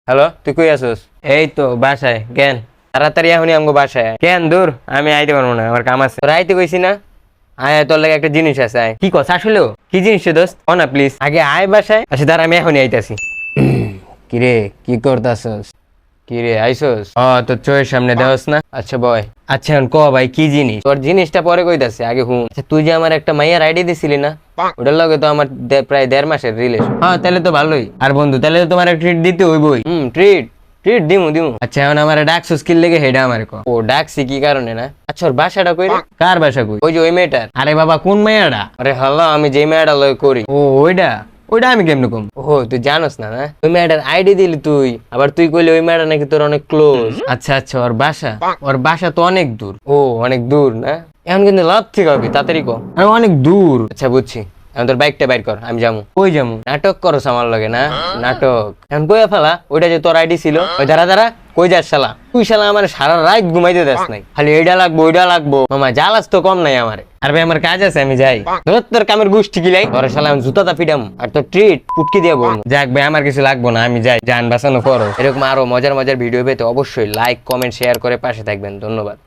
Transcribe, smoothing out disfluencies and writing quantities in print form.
Hello, তুই কই আছিস? এই তো বাসায়। কেন তাড়াতাড়ি এখনই আমগো বাসায় আয়। কেন দূর, আমি আইতে পারবো না, আমার কাম আছে। তোর আইতে কইছি না? আয় আয়, তোর লাগে একটা জিনিস আছে, আয়। কি কথা আসলেও? কি জিনিস রে দোস্ত? ও না প্লিজ, আগে আয় বাসায়। আচ্ছা দাঁড়া, আমি এখনই আইতাছি। কিরে, কি করতাছস? কিরে আইসোস? তোর চোখের সামনে দেওয়াস না? আচ্ছা বয়। আচ্ছা এখন ক ভাই, কি জিনিস? তোর জিনিসটা পরে কইতাছি, আগে হুন। আচ্ছা তুই যে আমার একটা মাইয়ার আইডি দিছিলি না, ওটার লগে তো আমার প্রায় 1.5 মাসের রিলেশন। হ্যাঁ তাহলে তো ভালোই। আর বন্ধু, তাহলে তো তোমার ট্রিট দিতে হইবই। ট্রিট ট্রিট দিমু দিমু। আচ্ছা এখন আমার ডাকছস কি লেগে, হেডা আমারে ক। ও ডাকছি কি কারণে না? আচ্ছা ওর বাসাটা কই রে? কার বাসা কই? ওই যে ওই মেয়েটার। আরে বাবা, কোন মেয়েটা? আরে হাল্লা, আমি যে মেয়েটা লয় করি। ও ওইটা ওইটা আমি কেমনে কম? ও তুই জানোস না? না ওই মেয়েটার আইডি দিলি তুই, আবার তুই কইলি ওই মেয়েটা নাকি তোর অনেক ক্লোজ। আচ্ছা আচ্ছা, ওর বাসা তো অনেক দূর। ও অনেক দূর না? এখন কিন্তু লাভ ঠিক হবে, তাড়াতাড়ি কো। আরে অনেক দূর। আচ্ছা বুঝছি, এখন তোর বাইকটা বাইর কর, আমি যাবো। কই যাবো? নাটক করস আমার লগে না? নাটক এখন কইয়া ফেলা। ওইটা যে তোর আইডি ছিল, ওই দাঁড়া দাঁড়া, কই যাস শালা? তুই শালা আমার সারা রাত ঘুমাইতে দেস নাই, খালি এইটা লাগবো ওইটা লাগবো। মামা জ্বালাস তো কম নাই আমারে। আর ভাই আমার কাজ আছে, আমি যাই। ধর তোর কামের গোষ্ঠী গিলাই, তোর শালা আমি জুতাটা পিটাম, আর তোর ট্রিট পুটকি দিয়ে বলবো। যাক ভাই, আমার কিছু লাগবো না, আমি যাই। জান বাঁচানো করো। এরকম আরো মজার মজার ভিডিও পেতে অবশ্যই লাইক কমেন্ট শেয়ার করে পাশে থাকবেন। ধন্যবাদ।